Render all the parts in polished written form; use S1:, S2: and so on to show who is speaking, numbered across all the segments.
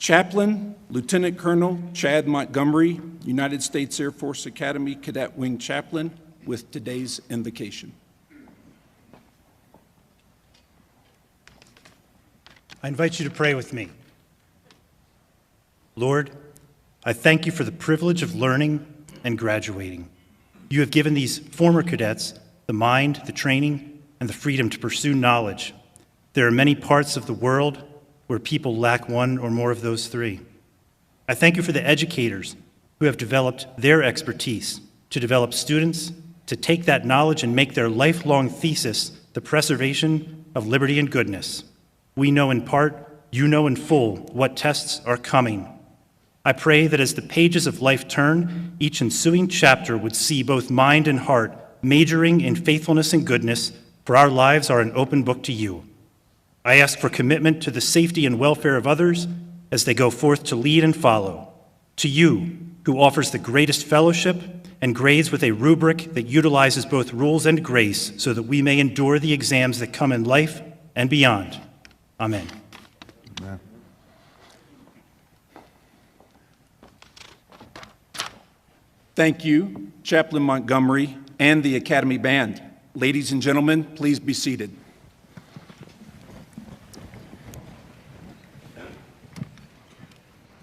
S1: Chaplain, Lieutenant Colonel Chad Montgomery, United States Air Force Academy Cadet Wing Chaplain, with today's invocation.
S2: I invite you to pray with me. Lord, I thank you for the privilege of learning and graduating. You have given these former cadets the mind, the training, and the freedom to pursue knowledge. There are many parts of the world where people lack one or more of those three. I thank you for the educators who have developed their expertise to develop students to take that knowledge and make their lifelong thesis the preservation of liberty and goodness. We know in part, you know in full what tests are coming. I pray that as the pages of life turn, each ensuing chapter would see both mind and heart majoring in faithfulness and goodness, for our lives are an open book to you. I ask for commitment to the safety and welfare of others as they go forth to lead and follow. To you, who offers the greatest fellowship and grades with a rubric that utilizes both rules and grace so that we may endure the exams that come in life and beyond. Amen.
S3: Amen.
S1: Thank you, Chaplain Montgomery and the Academy Band. Ladies and gentlemen, please be seated.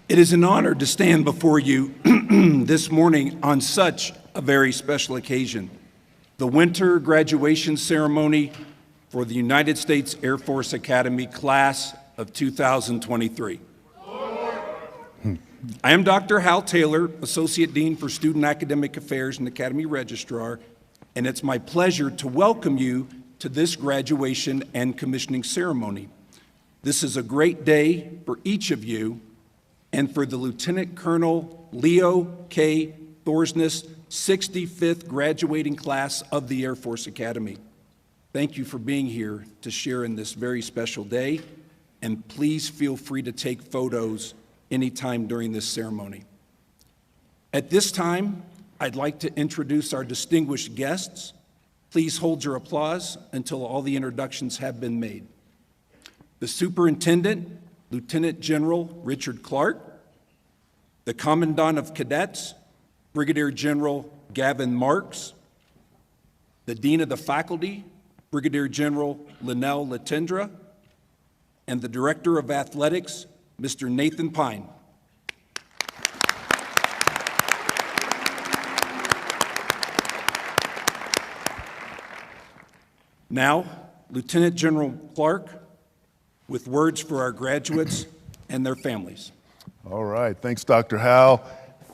S1: It is an honor to stand before you this morning on such a very special occasion, the winter graduation ceremony for the United States Air Force Academy class of 2023. I am Dr. Hal Taylor, Associate Dean for Student Academic Affairs and Academy Registrar, and it's my pleasure to welcome you to this graduation and commissioning ceremony. This is a great day for each of you and for the Lieutenant Colonel Leo K. Thorsness 65th graduating class of the Air Force Academy. Thank you for being here to share in this very special day, and please feel free to take photos anytime during this ceremony. At this time, I'd like to introduce our distinguished guests. Please hold your applause until all the introductions have been made. The Superintendent, Lieutenant General Richard Clark, the Commandant of Cadets, Brigadier General Gavin Marks, the Dean of the Faculty, Brigadier General Linnell Latendra, and the Director of Athletics, Mr. Nathan Pine. Now, Lieutenant General Clark with words for our graduates and their families.
S3: All right, thanks, Dr. Hal.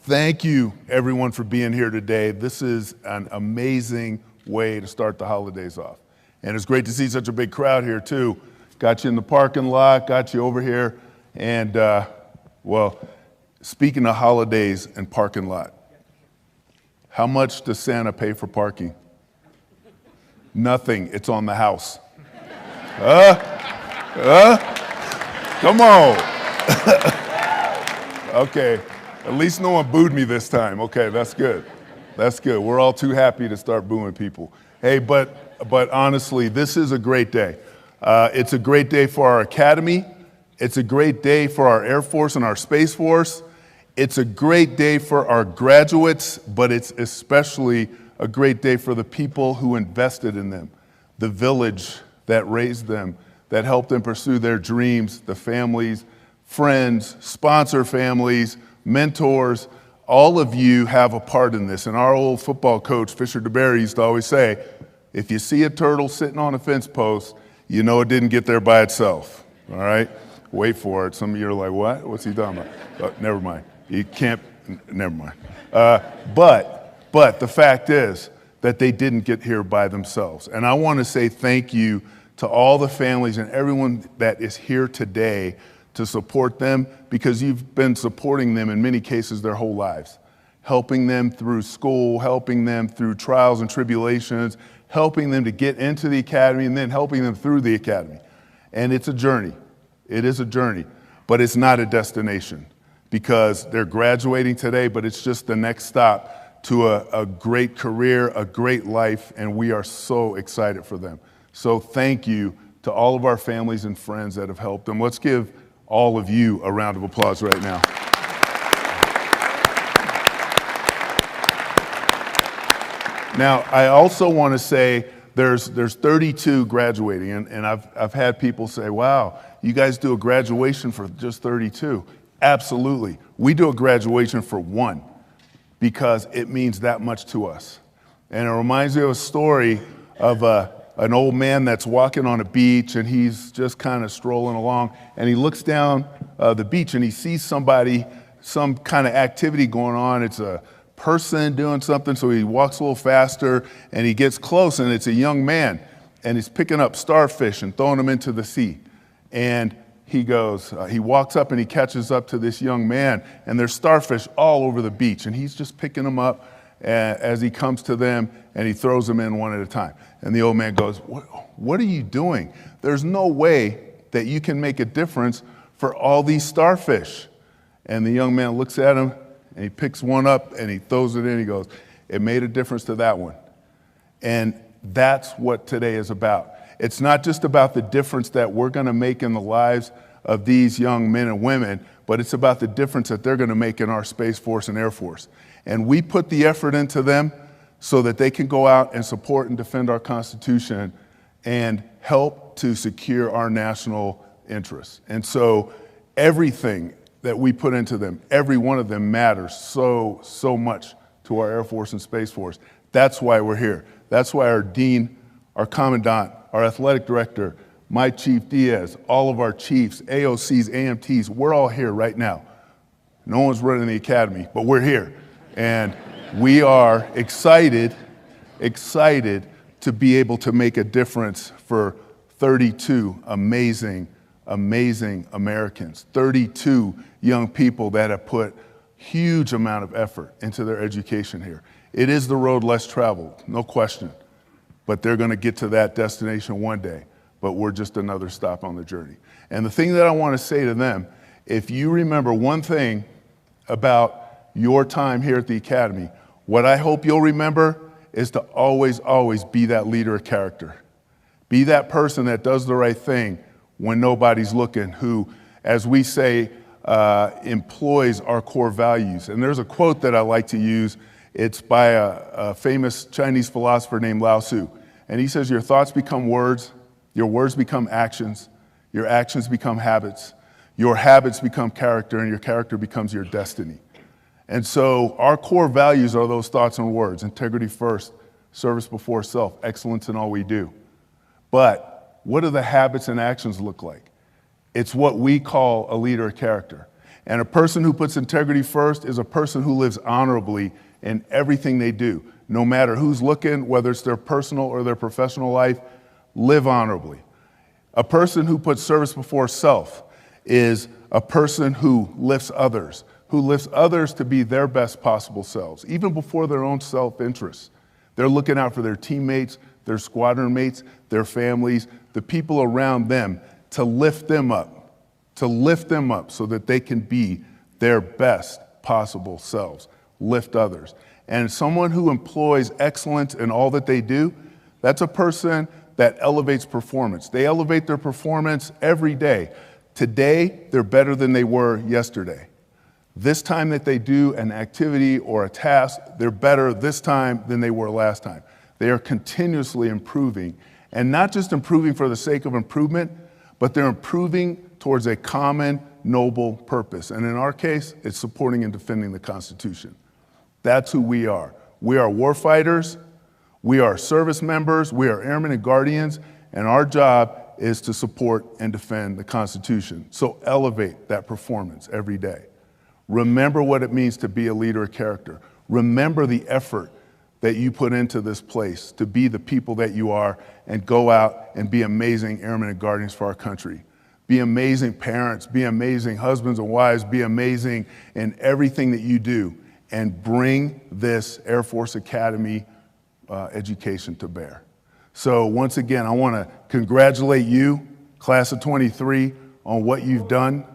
S3: Thank you, everyone, for being here today. This is an amazing way to start the holidays off. And it's great to see such a big crowd here, too. Got you in the parking lot, got you over here. And, well, speaking of holidays and parking lot, how much does Santa pay for parking? Nothing. It's on the house. Come on. Okay. At least no one booed me this time. Okay, that's good. That's good. We're all too happy to start booing people. Hey, but honestly, this is a great day. It's a great day for our academy. It's a great day for our Air Force and our Space Force. It's a great day for our graduates, but it's especially a great day for the people who invested in them, the village that raised them, that helped them pursue their dreams, the families, friends, sponsor families, mentors. All of you have a part in this. And our old football coach, Fisher DeBerry, used to always say, if you see a turtle sitting on a fence post, you know it didn't get there by itself, all right? Wait for it. Some of you are like, what? What's he talking about? Never mind. You can't, never mind. But the fact is that they didn't get here by themselves. And I want to say thank you to all the families and everyone that is here today to support them, because you've been supporting them in many cases their whole lives, helping them through school, helping them through trials and tribulations, helping them to get into the academy, and then helping them through the academy. And it's a journey. It is a journey, but it's not a destination, because they're graduating today, but it's just the next stop to a great career, a great life, and we are so excited for them. So thank you to all of our families and friends that have helped them. Let's give all of you a round of applause right now. Now, I also want to say there's 32 graduating, and I've had people say, wow, you guys do a graduation for just 32. Absolutely. We do a graduation for one because it means that much to us. And it reminds me of a story of an old man that's walking on a beach, and he's just kind of strolling along, and he looks down the beach and he sees somebody, some kind of activity going on. It's a person doing something, so he walks a little faster and he gets close, and it's a young man, and he's picking up starfish and throwing them into the sea. And he walks up and he catches up to this young man, and there's starfish all over the beach, and he's just picking them up as he comes to them, and he throws them in one at a time. And the old man goes, what are you doing? There's no way that you can make a difference for all these starfish. And the young man looks at him, and he picks one up and he throws it in. He goes, it made a difference to that one. And that's what today is about. It's not just about the difference that we're going to make in the lives of these young men and women, but it's about the difference that they're going to make in our Space Force and Air Force. And we put the effort into them so that they can go out and support and defend our Constitution and help to secure our national interests. And so everything that we put into them, every one of them matters so much to our Air Force and Space Force. That's why we're here. That's why our dean, our commandant, our athletic director, my chief Diaz, all of our chiefs, AOCs, AMTs, we're all here right now. No one's running the academy, but we're here. And we are excited to be able to make a difference for 32 amazing Americans, 32 young people that have put huge amount of effort into their education here. It is the road less traveled, no question, but they're going to get to that destination one day, but we're just another stop on the journey. And the thing that I want to say to them, if you remember one thing about your time here at the Academy, what I hope you'll remember is to always be that leader of character. Be that person that does the right thing when nobody's looking, who, as we say, employs our core values. And there's a quote that I like to use. It's by a famous Chinese philosopher named Lao Tzu. And he says, your thoughts become words, your words become actions, your actions become habits, your habits become character, and your character becomes your destiny. And so our core values are those thoughts and words: integrity first, service before self, excellence in all we do. But what do the habits and actions look like? It's what we call a leader of character. And a person who puts integrity first is a person who lives honorably in everything they do. No matter who's looking, whether it's their personal or their professional life, live honorably. A person who puts service before self is a person who lifts others to be their best possible selves, even before their own self-interest. They're looking out for their teammates, their squadron mates, their families, the people around them, to lift them up so that they can be their best possible selves, lift others. And someone who employs excellence in all that they do, that's a person that elevates performance. They elevate their performance every day. Today, they're better than they were yesterday. This time that they do an activity or a task, they're better this time than they were last time. They are continuously improving, and not just improving for the sake of improvement, but they're improving towards a common, noble purpose. And in our case, it's supporting and defending the Constitution. That's who we are. We are warfighters, we are service members, we are airmen and guardians, and our job is to support and defend the Constitution. So elevate that performance every day. Remember what it means to be a leader of character. Remember the effort that you put into this place to be the people that you are, and go out and be amazing airmen and guardians for our country. Be amazing parents, be amazing husbands and wives, be amazing in everything that you do, and bring this Air Force Academy education to bear. So once again, I want to congratulate you, class of 23, on what you've done.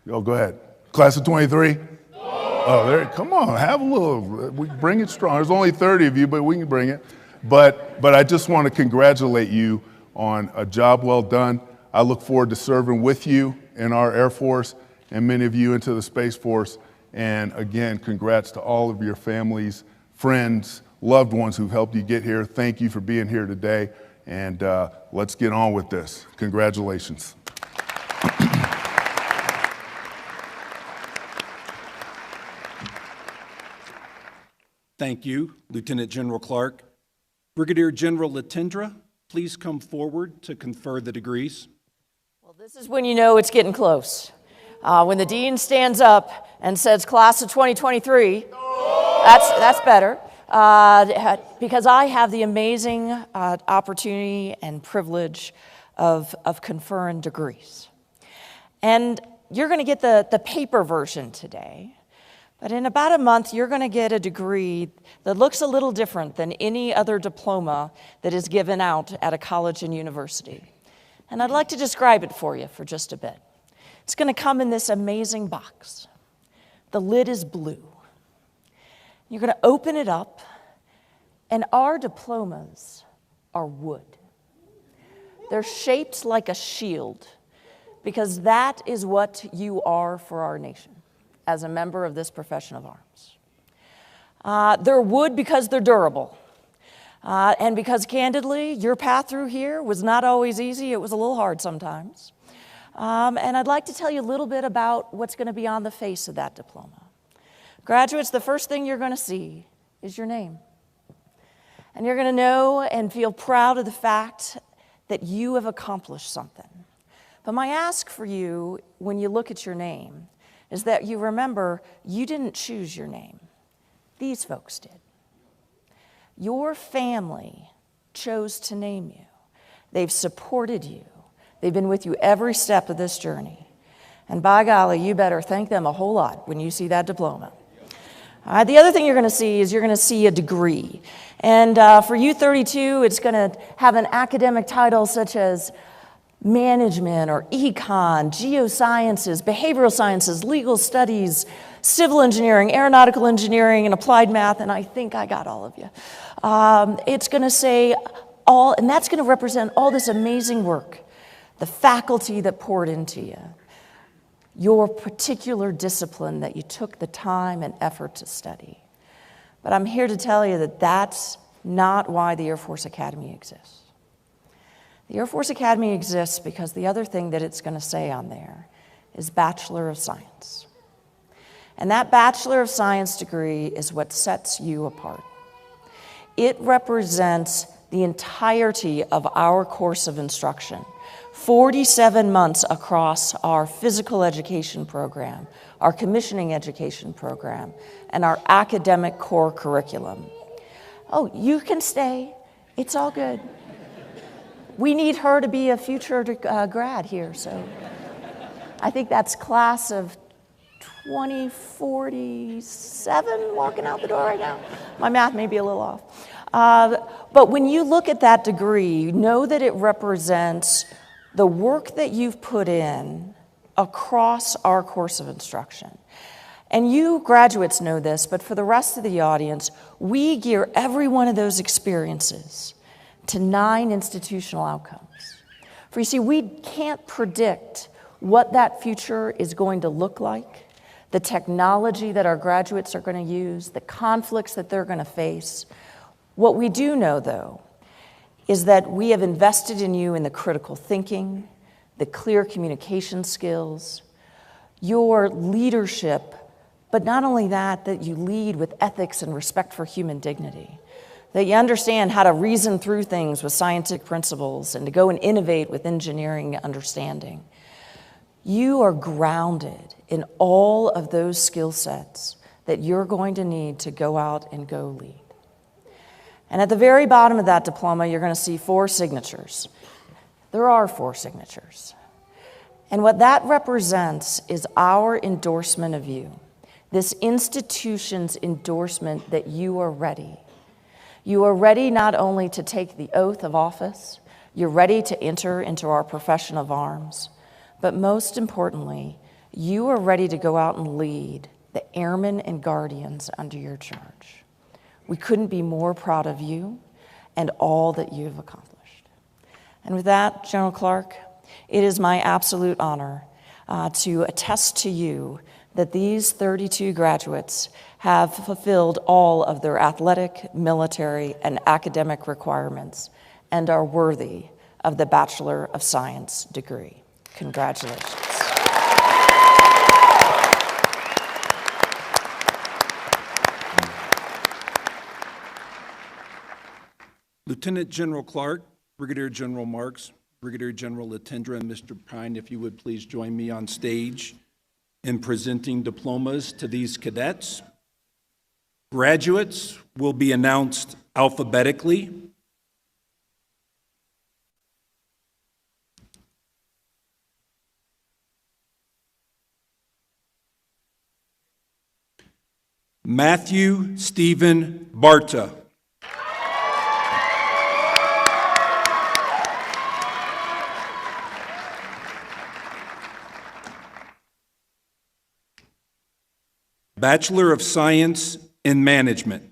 S3: Oh, go ahead. Class of 23? Oh, there, come on, have a little, we bring it strong. There's only 30 of you, but we can bring it. But I just want to congratulate you on a job well done. I look forward to serving with you in our Air Force and many of you into the Space Force. And again, congrats to all of your families, friends, loved ones who've helped you get here. Thank you for being here today. And let's get on with this. Congratulations.
S1: Thank you, Lieutenant General Clark. Brigadier General Latendra, please come forward to confer the degrees.
S4: Well, this is when you know it's getting close. When the dean stands up and says, "Class of 2023, that's better. Because I have the amazing opportunity and privilege of conferring degrees. And you're going to get the paper version today. But in about a month, you're going to get a degree that looks a little different than any other diploma that is given out at a college and university. And I'd like to describe it for you for just a bit. It's going to come in this amazing box. The lid is blue. You're going to open it up, and our diplomas are wood. They're shaped like a shield, because that is what you are for our nation as a member of this profession of arms. They're wood because they're durable. And because, candidly, your path through here was not always easy. It was a little hard sometimes. And I'd like to tell you a little bit about what's going to be on the face of that diploma. Graduates, the first thing you're going to see is your name. And you're going to know and feel proud of the fact that you have accomplished something. But my ask for you when you look at your name is that you remember you didn't choose your name. These folks did. Your family chose to name you. They've supported you. They've been with you every step of this journey. And by golly, you better thank them a whole lot when you see that diploma. The other thing you're going to see is you're going to see a degree. And for U32, it's going to have an academic title such as management or econ, geosciences, behavioral sciences, legal studies, civil engineering, aeronautical engineering, and applied math, and I think I got all of you. It's going to say all, and that's going to represent all this amazing work, the faculty that poured into you, your particular discipline that you took the time and effort to study. But I'm here to tell you that that's not why the Air Force Academy exists. The Air Force Academy exists because the other thing that it's going to say on there is Bachelor of Science. And that Bachelor of Science degree is what sets you apart. It represents the entirety of our course of instruction, 47 months across our physical education program, our commissioning education program, and our academic core curriculum. Oh, you can stay. It's all good. We need her to be a future grad here, so I think that's class of 2047 walking out the door right now. My math may be a little off. But when you look at that degree, know that it represents the work that you've put in across our course of instruction. And you graduates know this, but for the rest of the audience, we gear every one of those experiences to 9 institutional outcomes. For you see, we can't predict what that future is going to look like, the technology that our graduates are going to use, the conflicts that they're going to face. What we do know, though, is that we have invested in you in the critical thinking, the clear communication skills, your leadership, but not only that, that you lead with ethics and respect for human dignity, that you understand how to reason through things with scientific principles and to go and innovate with engineering understanding. You are grounded in all of those skill sets that you're going to need to go out and go lead. And at the very bottom of that diploma, you're going to see 4 signatures. There are 4 signatures. And what that represents is our endorsement of you, this institution's endorsement that you are ready. You are ready not only to take the oath of office, you're ready to enter into our profession of arms, but most importantly, you are ready to go out and lead the airmen and guardians under your charge. We couldn't be more proud of you and all that you have accomplished. And with that, General Clark, it is my absolute honor to attest to you that these 32 graduates have fulfilled all of their athletic, military, and academic requirements and are worthy of the Bachelor of Science degree. Congratulations.
S1: Lieutenant General Clark, Brigadier General Marks, Brigadier General Latendra, and Mr. Pine, if you would please join me on stage in presenting diplomas to these cadets. Graduates will be announced alphabetically. Matthew Stephen Barta. Bachelor of Science in Management.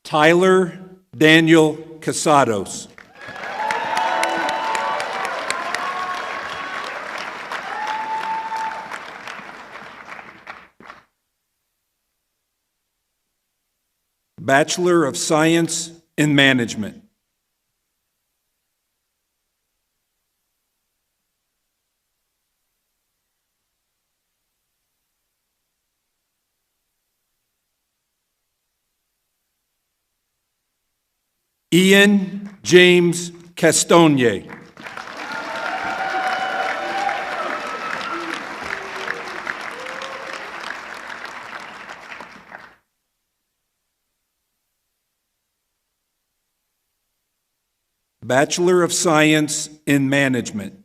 S1: Tyler Daniel Casados. Bachelor of Science in Management. Ian James Castogne. Bachelor of Science in Management.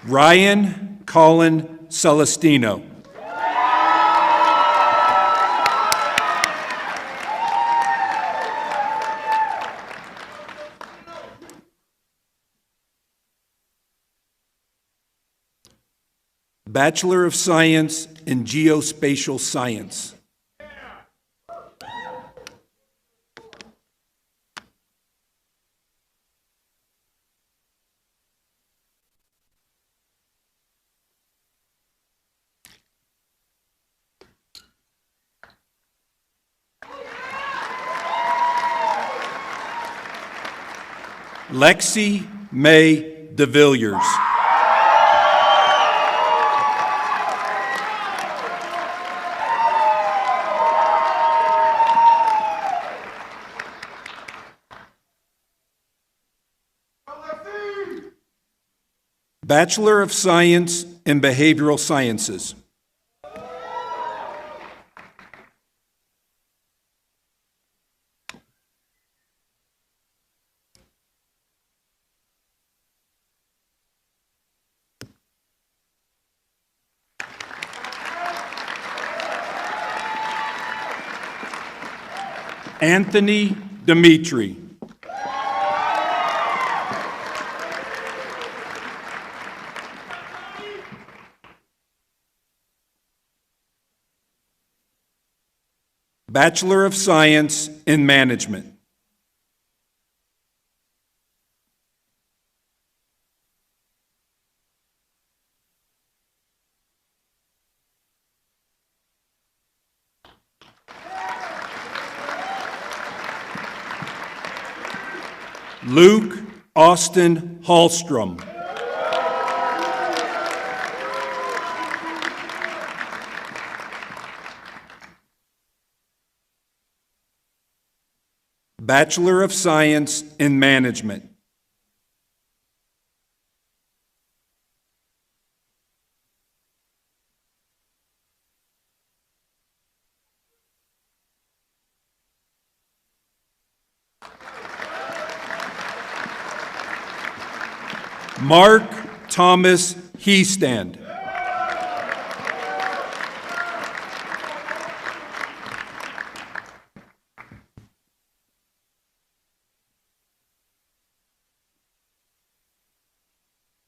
S1: Ryan Colin Celestino. Bachelor of Science in Geospatial Science. Lexi May DeVilliers. Bachelor of Science in Behavioral Sciences. Anthony Dimitri. Bachelor of Science in Management. Luke Austin Hallstrom. Bachelor of Science in Management. Mark Thomas Heestand.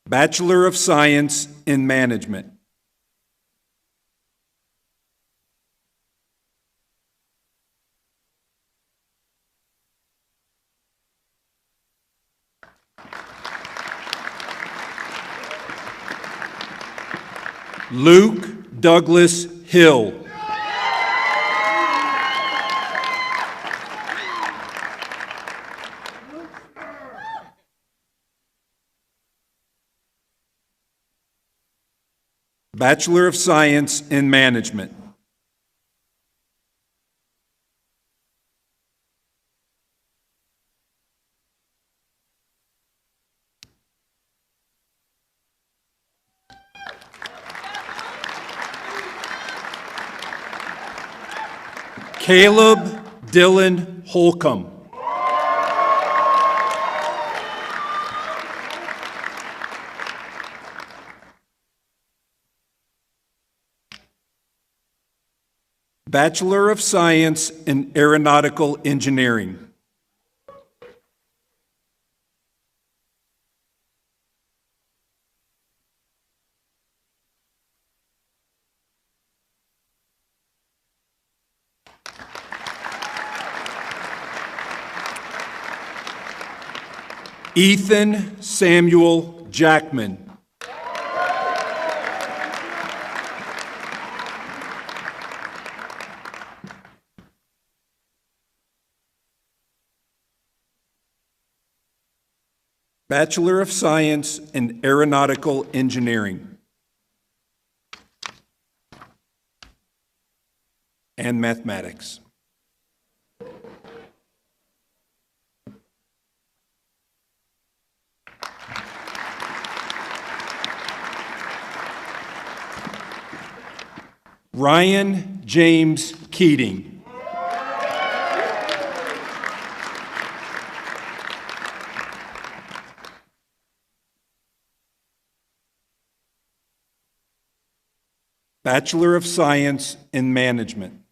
S1: Bachelor of Science in Management. Luke Douglas Hill. Bachelor of Science in Management. Caleb Dylan Holcomb. Bachelor of Science in Aeronautical Engineering. Ethan Samuel Jackman. Bachelor of Science in Aeronautical Engineering and Mathematics. Ryan James Keating. Bachelor of Science in Management.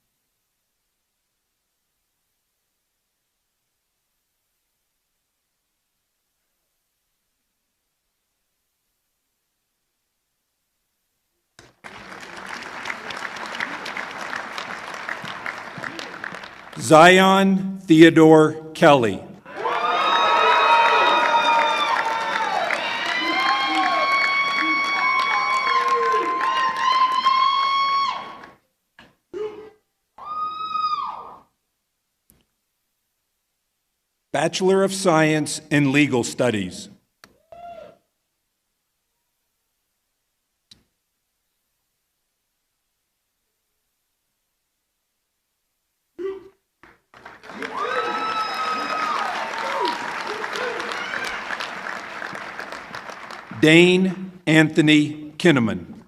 S1: Zion Theodore Kelly. Bachelor of Science in Legal Studies. Dane Anthony Kinnaman.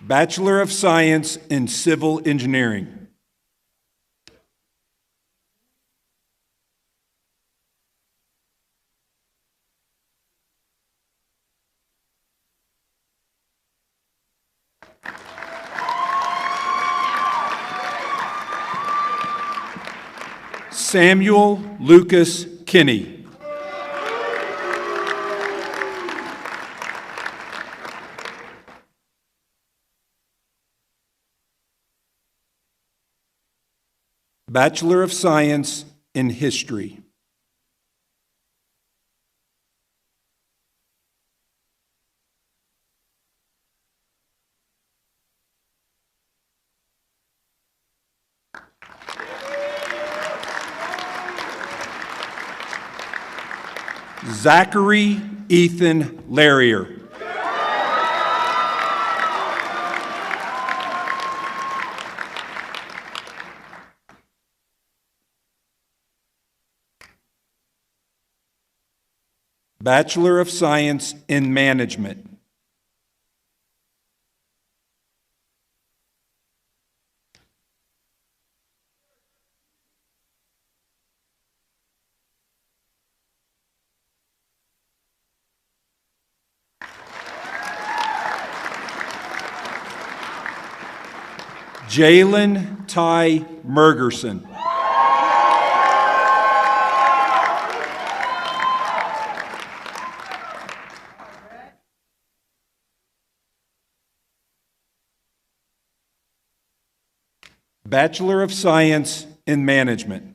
S1: Bachelor of Science in Civil Engineering. Samuel Lucas Kinney. Bachelor of Science in History. Zachary Ethan Larrier. Bachelor of Science in Management. Jalen Ty Mergerson. Bachelor of Science in Management.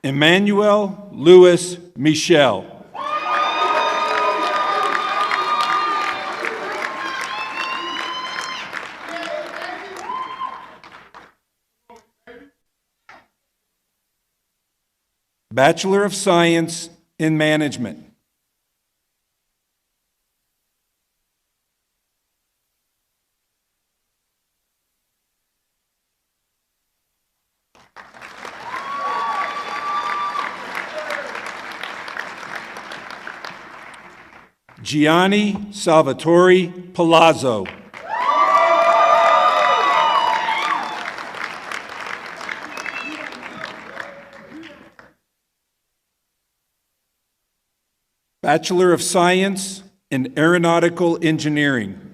S1: Emmanuel Louis Michel. Bachelor of Science in Management. Gianni Salvatore Palazzo. Bachelor of Science in Aeronautical Engineering.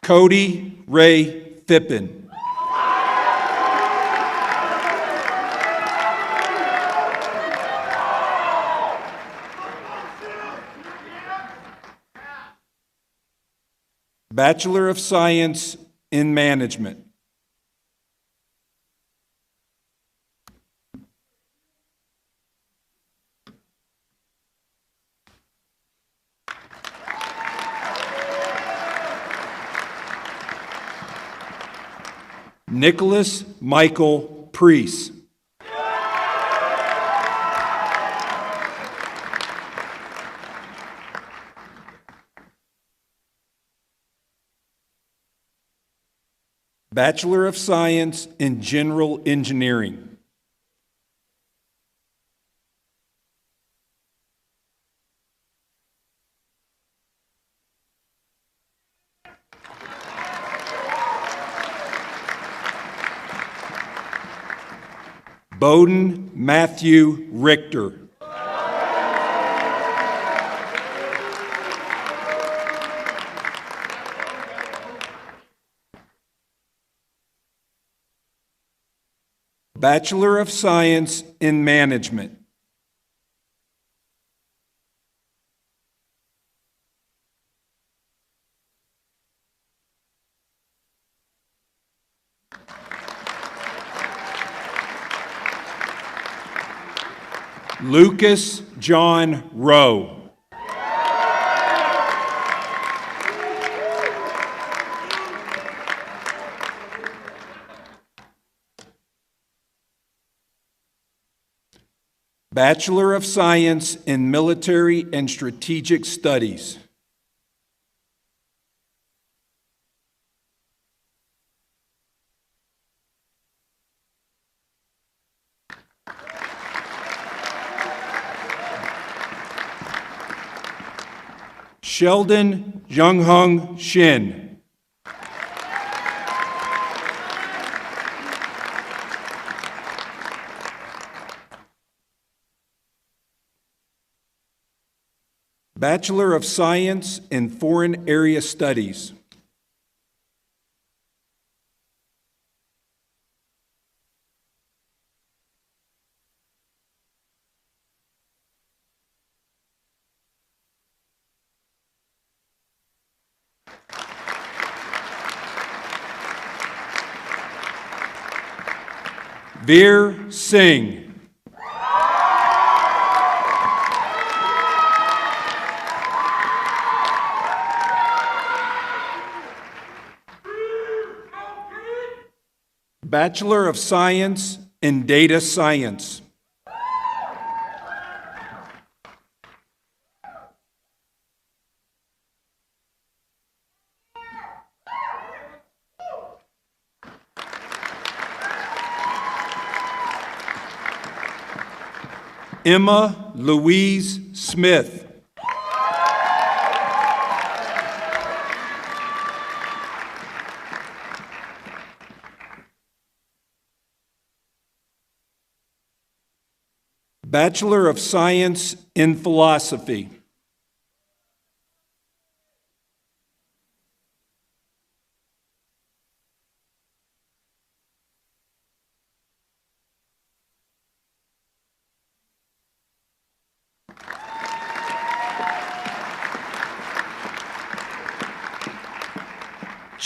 S1: Cody Ray Fippen. Bachelor of Science in Management. Nicholas Michael Priest. Bachelor of Science in General Engineering. Bowden Matthew Richter. Bachelor of Science in Management. Lucas John Rowe. Bachelor of Science in Military and Strategic Studies. Sheldon Junghung Shin. Bachelor of Science in Foreign Area Studies. Veer Singh. Bachelor of Science in Data Science. Emma Louise Smith. Bachelor of Science in Philosophy.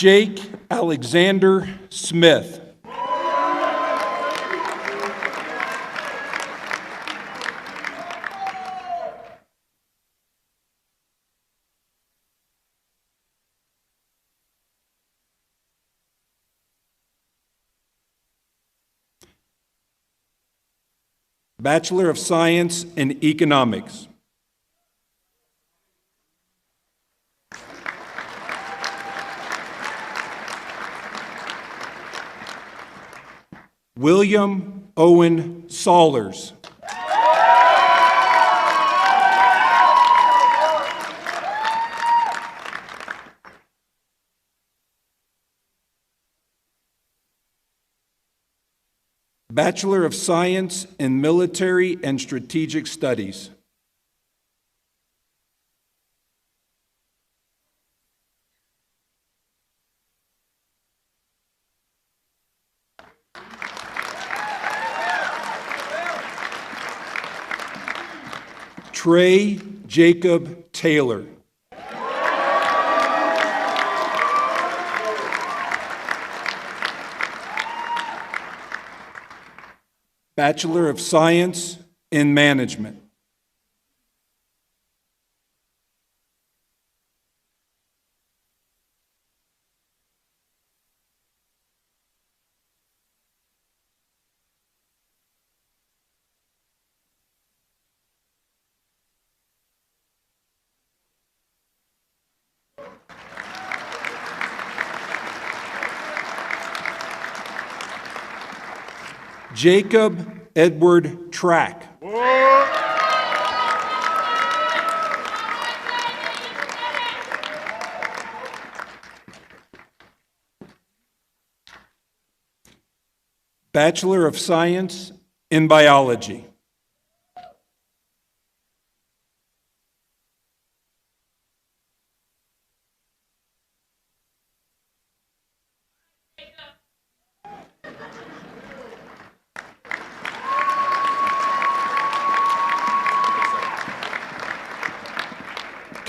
S1: Jake Alexander Smith. Bachelor of Science in Economics. William Owen Saulers. Bachelor of Science in Military and Strategic Studies. Trey Jacob Taylor. Bachelor of Science in Management. Jacob Edward Track. Bachelor of Science in Biology.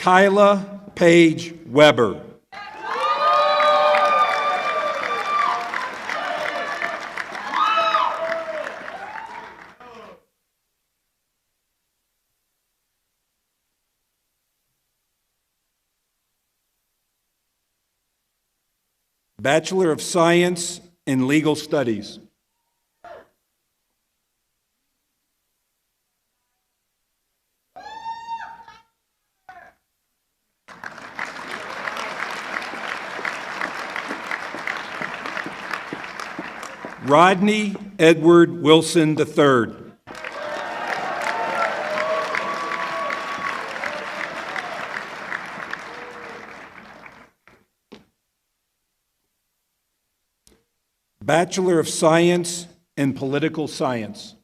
S1: Kyla Paige Weber. Bachelor of Science in Legal Studies. Rodney Edward Wilson III. Bachelor of Science in Political Science.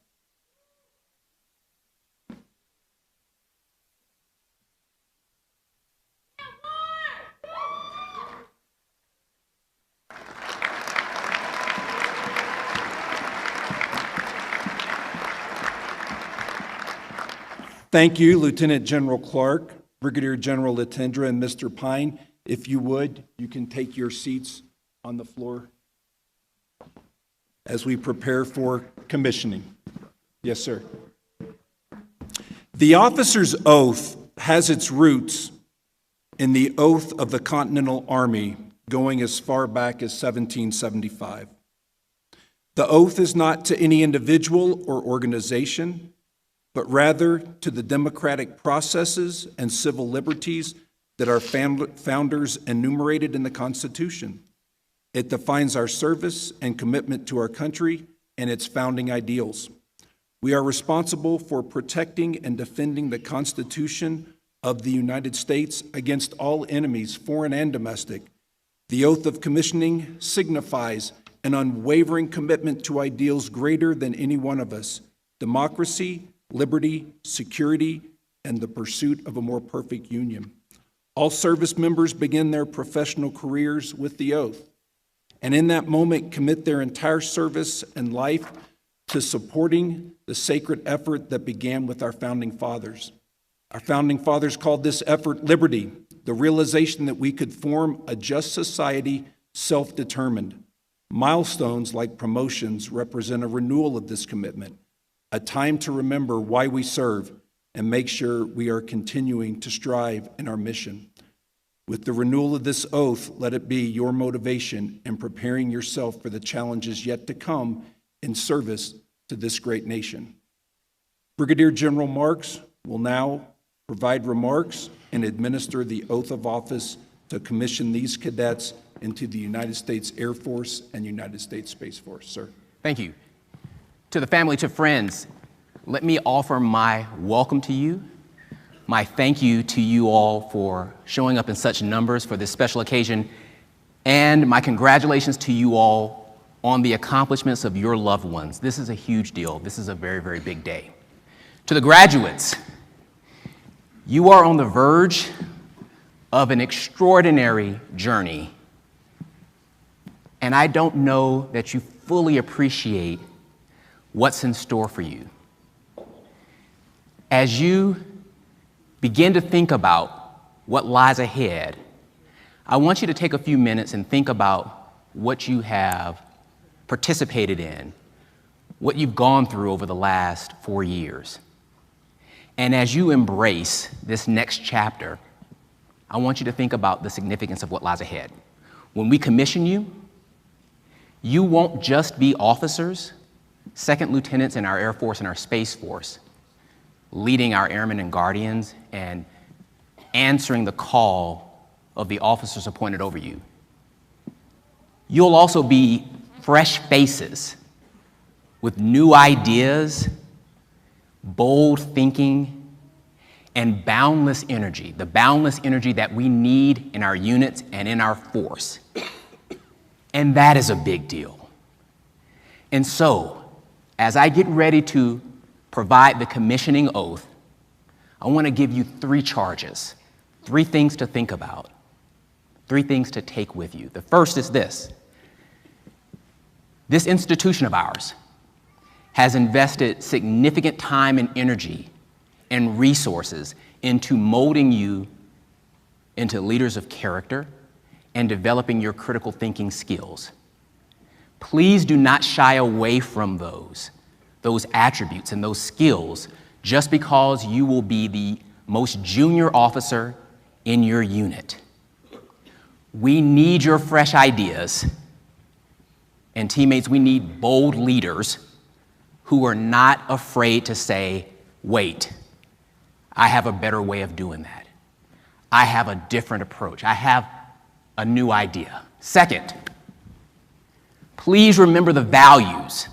S1: Thank you, Lieutenant General Clark, Brigadier General Latendra, and Mr. Pine. If you would, you can take your seats on the floor as we prepare for commissioning. Yes, sir. The officer's oath has its roots in the oath of the Continental Army going as far back as 1775. The oath is not to any individual or organization, but rather to the democratic processes and civil liberties that our founders enumerated in the Constitution. It defines our service and commitment to our country and its founding ideals. We are responsible for protecting and defending the Constitution of the United States against all enemies, foreign and domestic. The oath of commissioning signifies an unwavering commitment to ideals greater than any one of us: democracy, liberty, security, and the pursuit of a more perfect union. All service members begin their professional careers with the oath, and in that moment commit their entire service and life to supporting the sacred effort that began with our founding fathers. Our founding fathers called this effort liberty, the realization that we could form a just society, self-determined. Milestones like promotions represent a renewal of this commitment, a time to remember why we serve and make sure we are continuing to strive in our mission. With the renewal of this oath, let it be your motivation in preparing yourself for the challenges yet to come in service to this great nation. Brigadier General Marks will now provide remarks and administer the oath of office to commission these cadets into the United States Air Force and United States Space Force. Sir.
S5: Thank you. To the family, to friends, let me offer my welcome to you, my thank you to you all for showing up in such numbers for this special occasion, and my congratulations to you all on the accomplishments of your loved ones. This is a huge deal. This is a very, very big day. To the graduates, you are on the verge of an extraordinary journey, and I don't know that you fully appreciate what's in store for you. As you begin to think about what lies ahead, I want you to take a few minutes and think about what you have participated in, what you've gone through over the last 4 years. And as you embrace this next chapter, I want you to think about the significance of what lies ahead. When we commission you, you won't just be officers, second lieutenants in our Air Force and our Space Force, leading our airmen and guardians and answering the call of the officers appointed over you. You'll also be fresh faces with new ideas, bold thinking, and boundless energy, the boundless energy that we need in our units and in our force. And that is a big deal. And so, as I get ready to provide the commissioning oath, I want to give you 3 charges, 3 things to think about, 3 things to take with you. The first is this. This institution of ours has invested significant time and energy and resources into molding you into leaders of character and developing your critical thinking skills. Please do not shy away from those attributes and those skills just because you will be the most junior officer in your unit. We need your fresh ideas, and teammates, we need bold leaders who are not afraid to say, wait, I have a better way of doing that. I have a different approach. I have a new idea. Second, please remember the values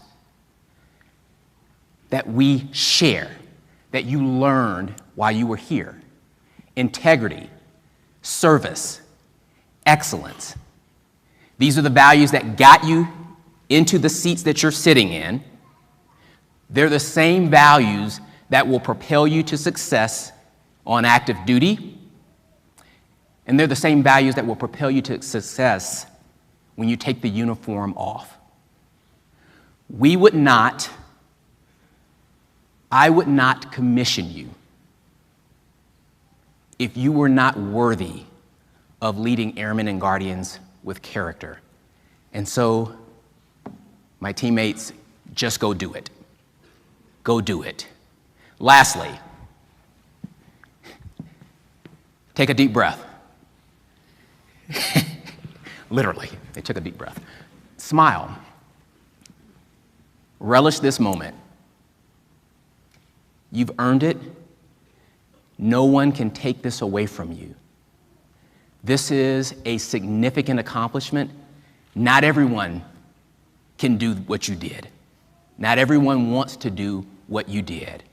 S5: that we share, that you learned while you were here. Integrity, service, excellence. These are the values that got you into the seats that you're sitting in. They're the same values that will propel you to success on active duty. And they're the same values that will propel you to success when you take the uniform off. I would not commission you if you were not worthy of leading airmen and guardians with character. And so, my teammates, just go do it. Go do it. Lastly, take a deep breath. Literally, they took a deep breath. Smile. Relish this moment. You've earned it. No one can take this away from you. This is a significant accomplishment. Not everyone can do what you did. Not everyone wants to do what you did.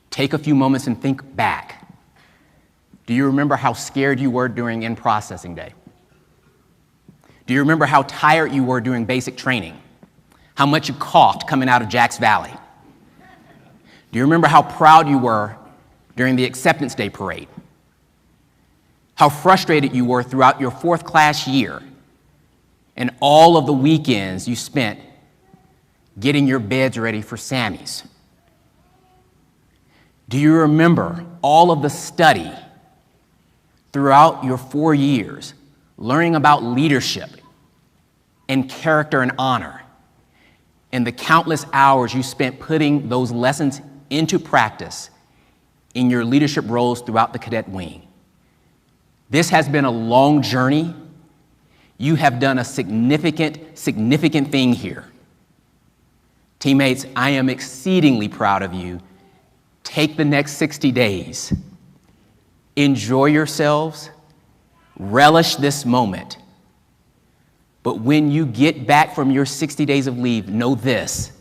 S5: Take a few moments and think back. Do you remember how scared you were during in-processing day? Do you remember how tired you were during basic training? How much you coughed coming out of Jack's Valley? Do you remember how proud you were during the acceptance day parade? How frustrated you were throughout your fourth class year and all of the weekends you spent getting your beds ready for Sammy's? Do you remember all of the study throughout your 4 years, learning about leadership and character and honor, and the countless hours you spent putting those lessons into practice in your leadership roles throughout the cadet wing? This has been a long journey. You have done a significant thing here. Teammates, I am exceedingly proud of you. Take the next 60 days. Enjoy yourselves. Relish this moment. But when you get back from your 60 days of leave, know this: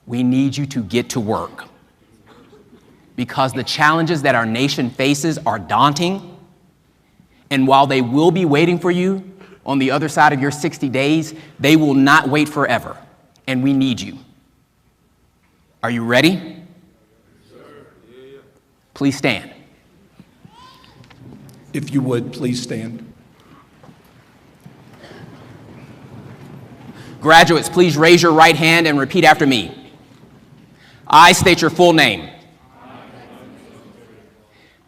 S5: we need you to get to work. Because the challenges that our nation faces are daunting, and while they will be waiting for you on the other side of your 60 days, they will not wait forever, and we need you. Are you ready? Please stand.
S1: If you would, please stand.
S5: Graduates, please raise your right hand and repeat after me. I state your full name.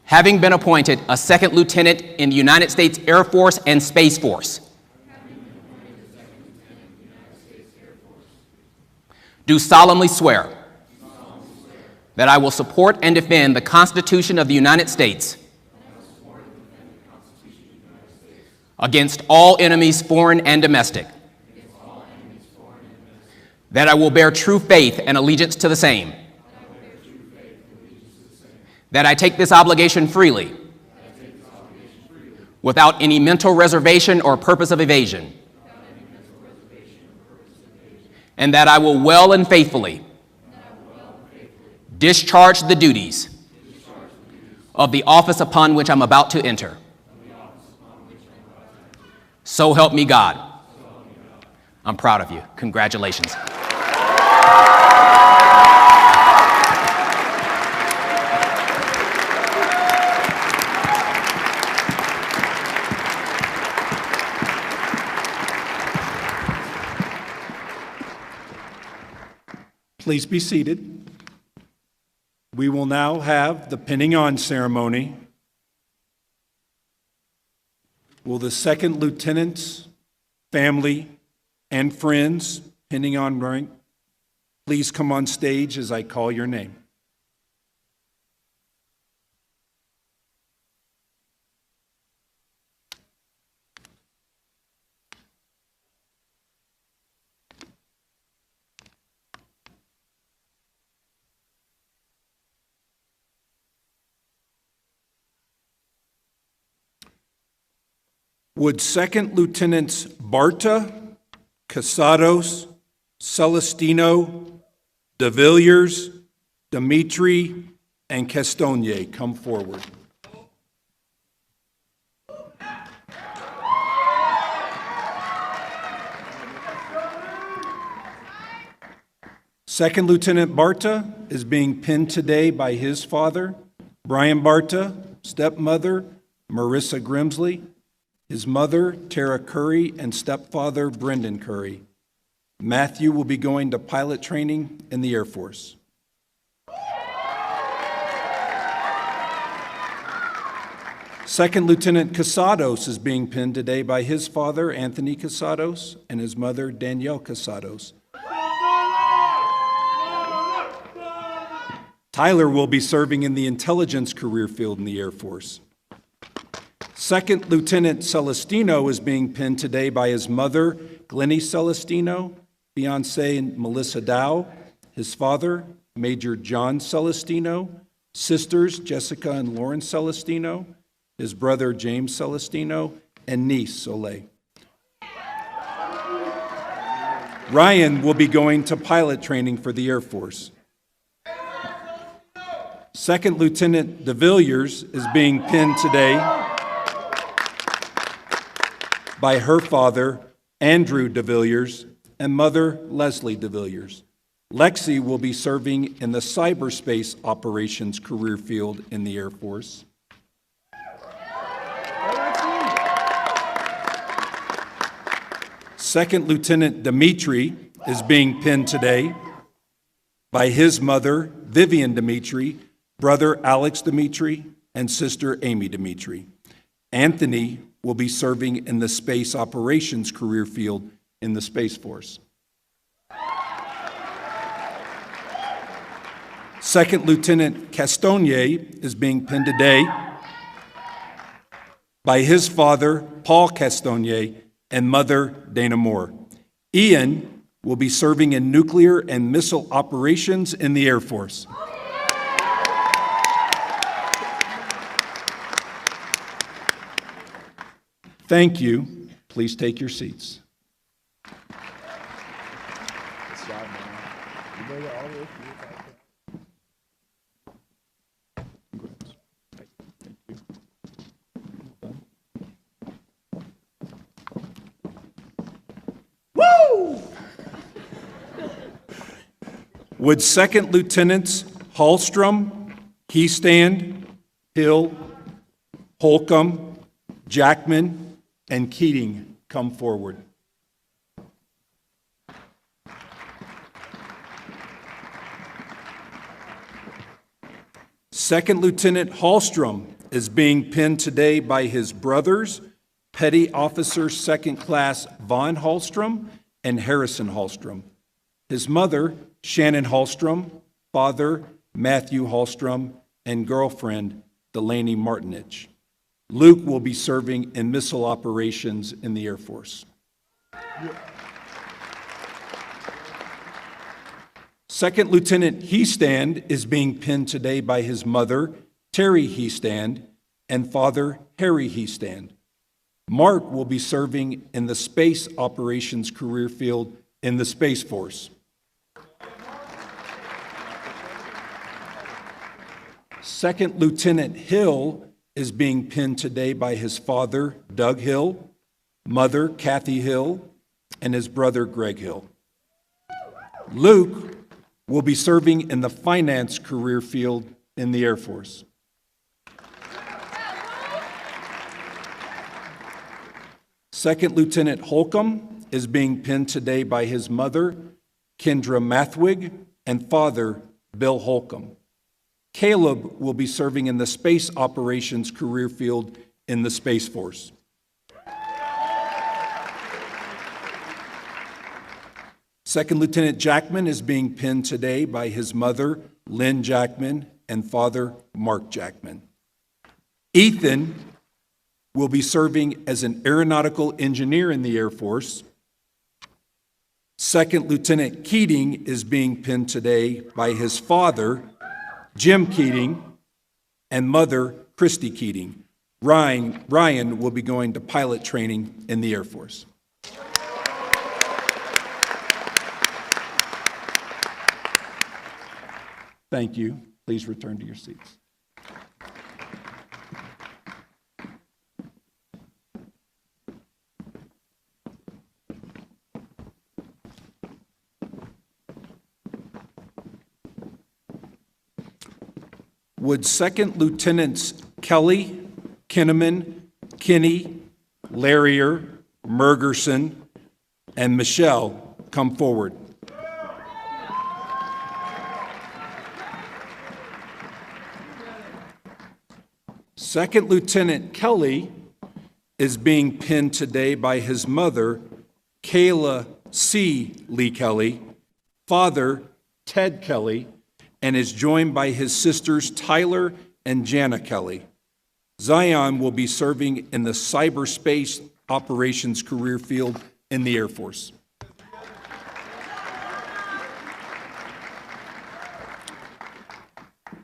S5: Having been appointed a second lieutenant in the United States Air Force and Space Force, do solemnly swear that I will support and defend the Constitution of the United States against all enemies, foreign and domestic, that I will bear true faith and allegiance to the same, that I take this obligation freely, without any mental reservation or purpose of evasion, and that I will well and faithfully discharge the duties of the office upon which I'm about to enter. So help me God. I'm proud of you. Congratulations.
S1: Please be seated. We will now have the pinning on ceremony. Will the second lieutenant's family and friends pinning on rank please come on stage as I call your name? Would Second Lieutenants Barta, Casados, Celestino, De Villiers, Dimitri, and Castogne come forward? Second Lieutenant Barta is being pinned today by his father, Brian Barta, stepmother, Marissa Grimsley, his mother, Tara Curry, and stepfather, Brendan Curry. Matthew will be going to pilot training in the Air Force. Second Lieutenant Casados is being pinned today by his father, Anthony Casados, and his mother, Danielle Casados. Tyler will be serving in the intelligence career field in the Air Force. Second Lieutenant Celestino is being pinned today by his mother, Glennie Celestino, fiancée Melissa Dow, his father, Major John Celestino, sisters Jessica and Lauren Celestino, his brother James Celestino, and niece Soleil. Ryan will be going to pilot training for the Air Force. Second Lieutenant de Villiers is being pinned today by her father, Andrew de Villiers, and mother, Leslie de Villiers. Lexi will be serving in the cyberspace operations career field in the Air Force. Second Lieutenant Dimitri is being pinned today by his mother, Vivian Dimitri, brother Alex Dimitri, and sister Amy Dimitri. Anthony will be serving in the space operations career field in the Space Force. Second Lieutenant Castonier is being pinned today by his father, Paul Castonier, and mother, Dana Moore. Ian will be serving in nuclear and missile operations in the Air Force. Thank you. Please take your seats. Would Second Lieutenants Hallstrom, Keystand, Hill, Holcomb, Jackman, and Keating come forward? Second Lieutenant Hallstrom is being pinned today by his brothers, Petty Officer Second Class Von Hallstrom and Harrison Hallstrom. His mother, Shannon Hallstrom, father, Matthew Hallstrom, and girlfriend, Delaney Martinich. Luke will be serving in missile operations in the Air Force. Second Lieutenant Heestand is being pinned today by his mother, Terry Heestand, and father, Harry Heestand. Mark will be serving in the space operations career field in the Space Force. Second Lieutenant Hill is being pinned today by his father, Doug Hill, mother, Kathy Hill, and his brother, Greg Hill. Luke will be serving in the finance career field in the Air Force. Second Lieutenant Holcomb is being pinned today by his mother, Kendra Mathwig, and father, Bill Holcomb. Caleb will be serving in the space operations career field in the Space Force. Second Lieutenant Jackman is being pinned today by his mother, Lynn Jackman, and father, Mark Jackman. Ethan will be serving as an aeronautical engineer in the Air Force. Second Lieutenant Keating is being pinned today by his father, Jim Keating, and mother, Christy Keating. Ryan will be going to pilot training in the Air Force. Thank you. Please return to your seats. Would Second Lieutenants Kelly, Kinnaman, Kinney, Larrier, Mergerson, and Michelle come forward? Second Lieutenant Kelly is being pinned today by his mother, Kayla C. Lee Kelly, father, Ted Kelly, and is joined by his sisters, Tyler and Jana Kelly. Zion will be serving in the cyberspace operations career field in the Air Force.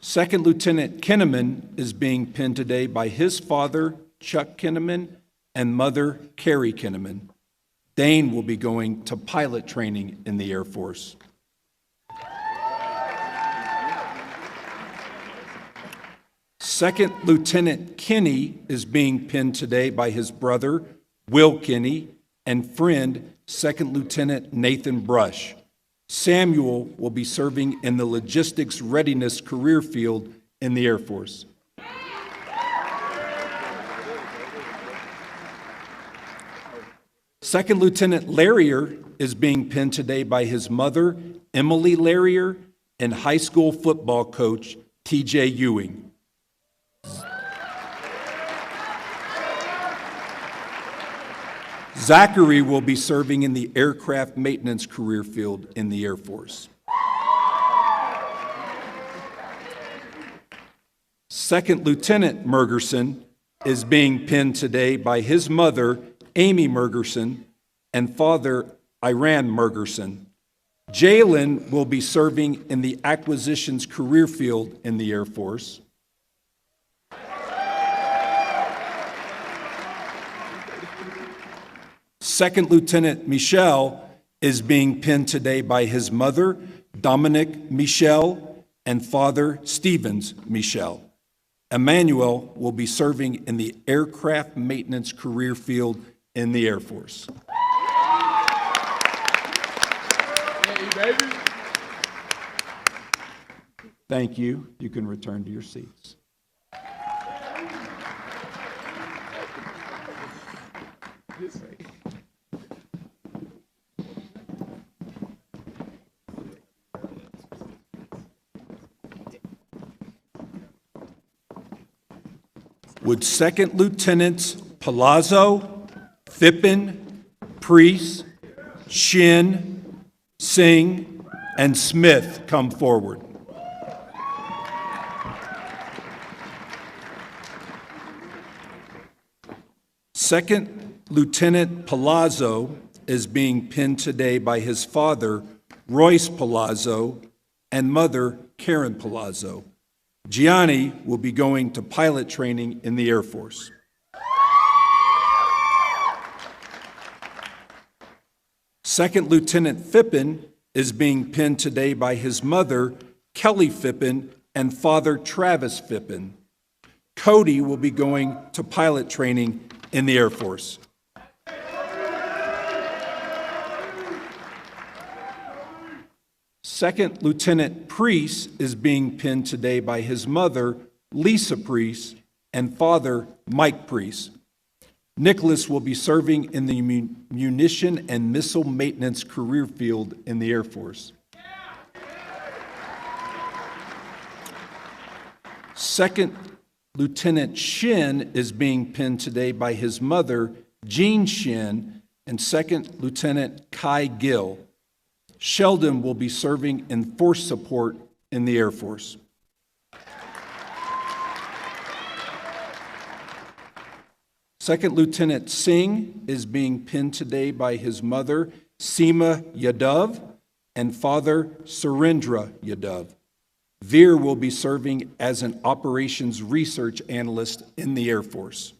S1: Second Lieutenant Kinnaman is being pinned today by his father, Chuck Kinnaman, and mother, Carrie Kinnaman. Dane will be going to pilot training in the Air Force. Second Lieutenant Kinney is being pinned today by his brother, Will Kinney, and friend, Second Lieutenant Nathan Brush. Samuel will be serving in the Logistics Readiness Career Field in the Air Force. Second Lieutenant Larrier is being pinned today by his mother, Emily Larrier, and high school football coach, T.J. Ewing. Zachary will be serving in the Aircraft Maintenance Career Field in the Air Force. Second Lieutenant Mergerson is being pinned today by his mother, Amy Mergerson, and father, Iran Mergerson. Jalen will be serving in the Acquisitions Career Field in the Air Force. Second Lieutenant Michel is being pinned today by his mother, Dominic Michel, and father, Stevens Michel. Emmanuel will be serving in the Aircraft Maintenance Career Field in the Air Force. Thank you. You can return to your seats. Would Second Lieutenants Palazzo, Phippen, Priest, Shin, Singh, and Smith come forward? Second Lieutenant Palazzo is being pinned today by his father, Royce Palazzo, and mother, Karen Palazzo. Gianni will be going to pilot training in the Air Force. Second Lieutenant Phippen is being pinned today by his mother, Kelly Phippen, and father, Travis Phippen. Cody will be going to pilot training in the Air Force. Second Lieutenant Priest is being pinned today by his mother, Lisa Priest, and father, Mike Priest. Nicholas will be serving in the Munition and Missile Maintenance Career Field in the Air Force. Second Lieutenant Shin is being pinned today by his mother, Jean Shin, and Second Lieutenant Kai Gill. Sheldon will be serving in force support in the Air Force. Second Lieutenant Singh is being pinned today by his mother, Seema Yadav, and father, Surendra Yadav. Veer will be serving as an operations research analyst in the Air Force.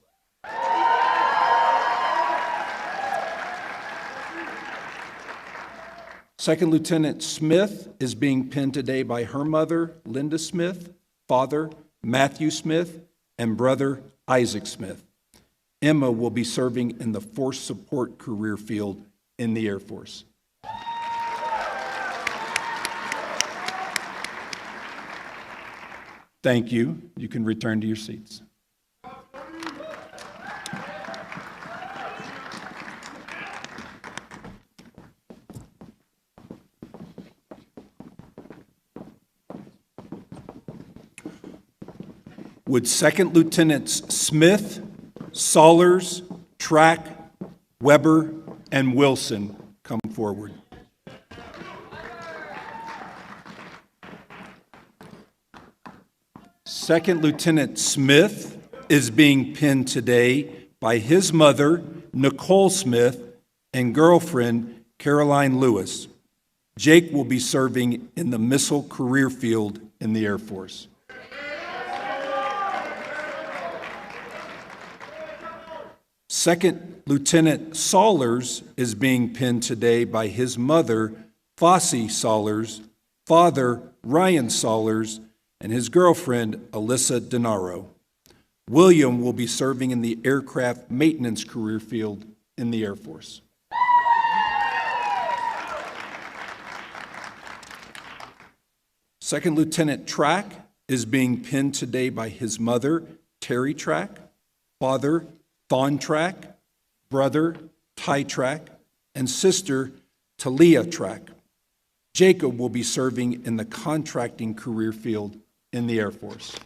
S1: Second Lieutenant Smith is being pinned today by her mother, Linda Smith, father, Matthew Smith, and brother, Isaac Smith. Emma will be serving in the Force Support Career Field in the Air Force. Thank you. You can return to your seats. Would Second Lieutenants Smith, Sollers, Track, Weber, and Wilson come forward? Second Lieutenant Smith is being pinned today by his mother, Nicole Smith, and girlfriend, Caroline Lewis. Jake will be serving in the Missile Career Field in the Air Force. Second Lieutenant Sollers is being pinned today by his mother, Fossey Sollers, father, Ryan Sollers, and his girlfriend, Alyssa Denaro. William will be serving in the aircraft maintenance career field in the Air Force. Second Lieutenant Track is being pinned today by his mother, Terry Track, father, Thon Track, brother, Ty Track, and sister, Talia Track. Jacob will be serving in the contracting career field in the Air Force.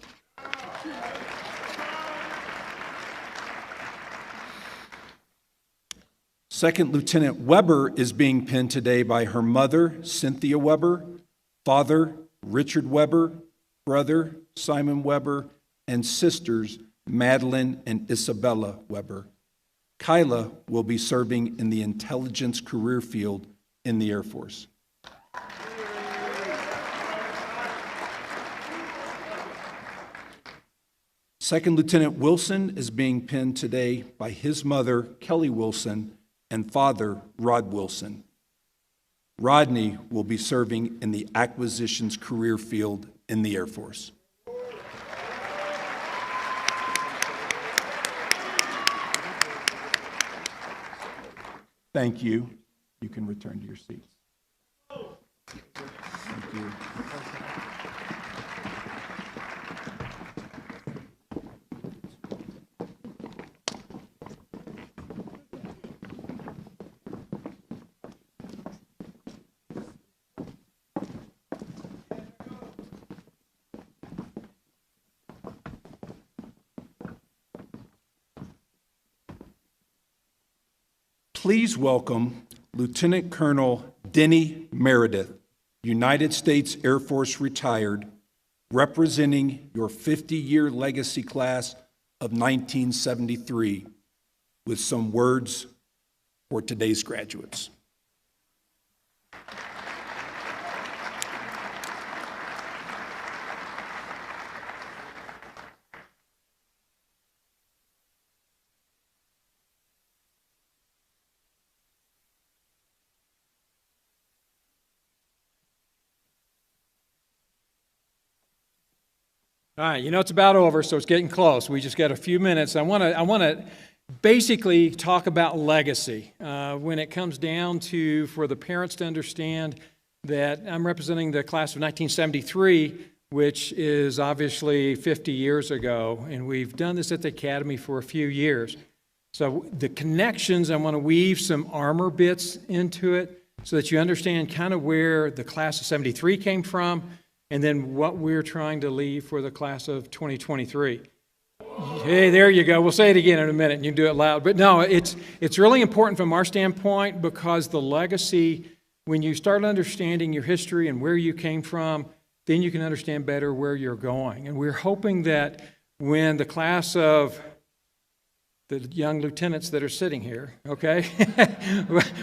S1: Second Lieutenant Weber is being pinned today by her mother, Cynthia Weber, father, Richard Weber, brother, Simon Weber, and sisters, Madeline and Isabella Weber. Kyla will be serving in the intelligence career field in the Air Force. Second Lieutenant Wilson is being pinned today by his mother, Kelly Wilson, and father, Rod Wilson. Rodney will be serving in the acquisitions career field in the Air Force. Thank you. You can return to your seats. Thank you. Please welcome Lieutenant Colonel Denny Meredith, United States Air Force retired, representing your 50-year legacy class of 1973, with some words for today's graduates.
S6: All right, it's about over, so it's getting close. We just got a few minutes. I want to basically talk about legacy. When it comes down to, for the parents to understand that I'm representing the class of 1973, which is obviously 50 years ago, and we've done this at the Academy for a few years. So the connections, I want to weave some armor bits into it so that you understand kind of where the class of 73 came from, and then what we're trying to leave for the class of 2023. Hey, there you go. We'll say it again in a minute, and you can do it loud. But no, it's really important from our standpoint, because the legacy, when you start understanding your history and where you came from, then you can understand better where you're going. And we're hoping that when the class of the young lieutenants that are sitting here, okay?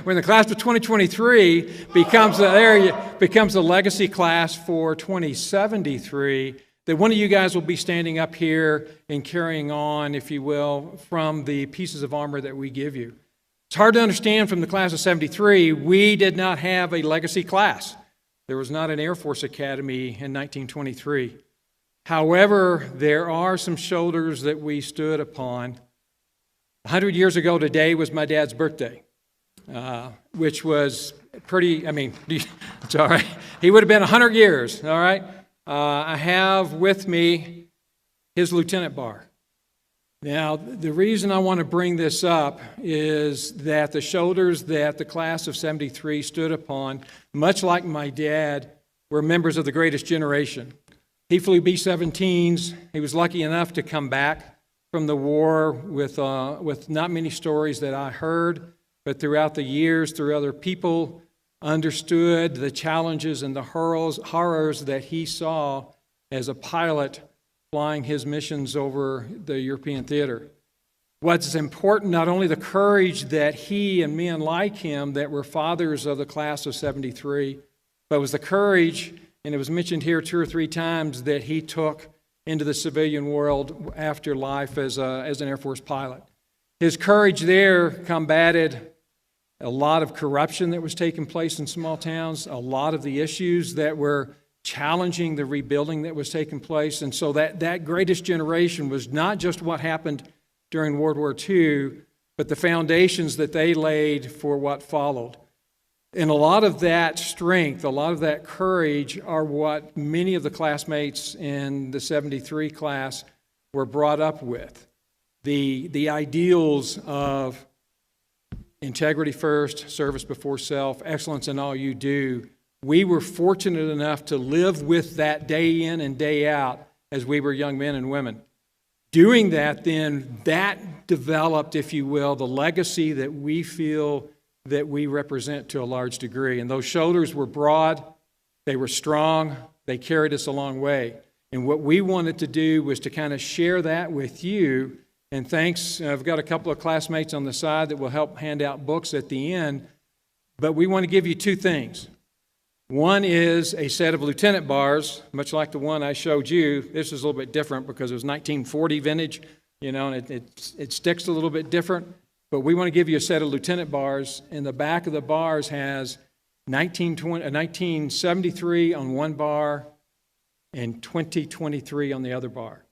S6: When the class of 2023 becomes a legacy class for 2073, that one of you guys will be standing up here and carrying on, if you will, from the pieces of armor that we give you. It's hard to understand from the class of 73, we did not have a legacy class. There was not an Air Force Academy in 1923. However, there are some shoulders that we stood upon. 100 years ago today was my dad's birthday, which was it's all right. He would have been 100 years, all right? I have with me his lieutenant bar. Now, the reason I want to bring this up is that the shoulders that the class of 73 stood upon, much like my dad, were members of the greatest generation. He flew B-17s. He was lucky enough to come back from the war with not many stories that I heard, but throughout the years, through other people, understood the challenges and the horrors that he saw as a pilot flying his missions over the European theater. What's important, not only the courage that he and men like him that were fathers of the class of 73, but was the courage, and it was mentioned here 2 or 3 times, that he took into the civilian world after life as an Air Force pilot. His courage there combated a lot of corruption that was taking place in small towns, a lot of the issues that were challenging the rebuilding that was taking place. And so that greatest generation was not just what happened during World War II, but the foundations that they laid for what followed. And a lot of that strength, a lot of that courage are what many of the classmates in the 73 class were brought up with. The ideals of integrity first, service before self, excellence in all you do. We were fortunate enough to live with that day in and day out as we were young men and women. Doing that, then, that developed, if you will, the legacy that we feel that we represent to a large degree. And those shoulders were broad, they were strong, they carried us a long way. And what we wanted to do was to kind of share that with you. And thanks, I've got a couple of classmates on the side that will help hand out books at the end. But we want to give you two things. One is a set of lieutenant bars, much like the one I showed you. This is a little bit different because it was 1940 vintage, and it sticks a little bit different. But we want to give you a set of lieutenant bars, and the back of the bars has 1973 on one bar and 2023 on the other bar.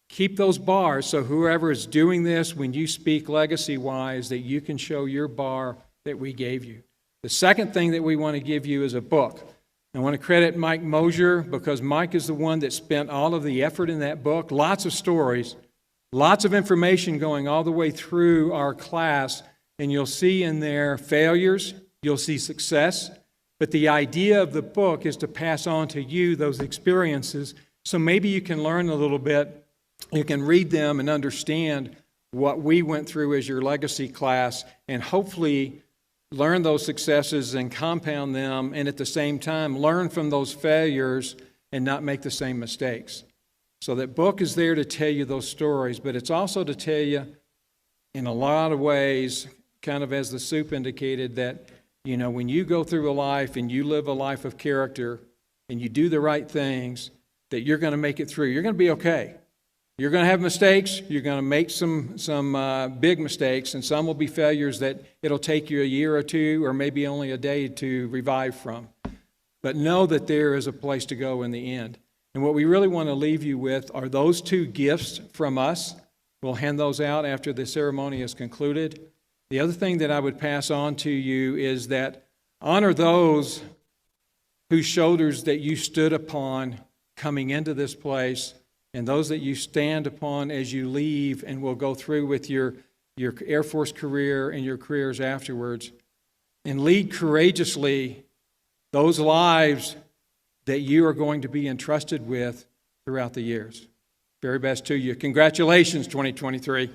S6: Keep those bars so whoever is doing this, when you speak legacy-wise, that you can show your bar that we gave you. The second thing that we want to give you is a book. I want to credit Mike Mosier because Mike is the one that spent all of the effort in that book. Lots of stories, lots of information going all the way through our class, and you'll see in there failures, you'll see success, but the idea of the book is to pass on to you those experiences so maybe you can learn a little bit, you can read them and understand what we went through as your legacy class, and hopefully learn those successes and compound them, and at the same time learn from those failures and not make the same mistakes. So that book is there to tell you those stories, but it's also to tell you in a lot of ways, kind of as the soup indicated, that when you go through a life and you live a life of character and you do the right things, that you're going to make it through. You're going to be okay. You're going to have mistakes. You're going to make some big mistakes, and some will be failures that it'll take you a year or two or maybe only a day to revive from. But know that there is a place to go in the end. And what we really want to leave you with are those two gifts from us. We'll hand those out after the ceremony is concluded. The other thing that I would pass on to you is that honor those whose shoulders that you stood upon coming into this place, and those that you stand upon as you leave and will go through with your Air Force career and your careers afterwards. And lead courageously those lives that you are going to be entrusted with throughout the years. Very best to you. Congratulations, 2023.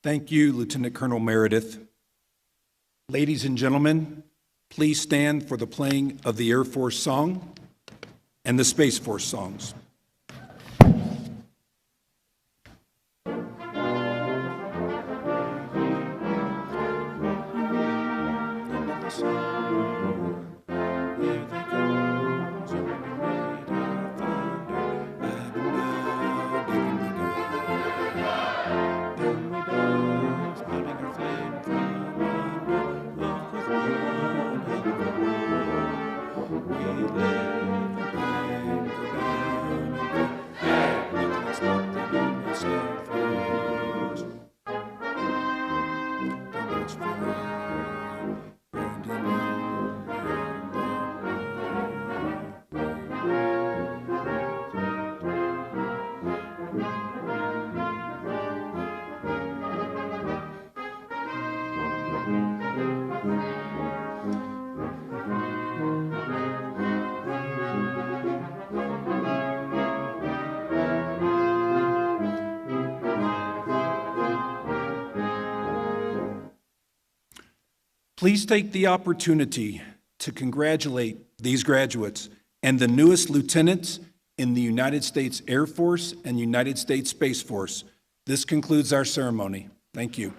S1: Thank you, Lieutenant Colonel Meredith. Ladies and gentlemen, please stand for the playing of the Air Force song and the Space Force songs. Please take the opportunity to congratulate these graduates and the newest lieutenants in the United States Air Force and United States Space Force. This concludes our ceremony. Thank you.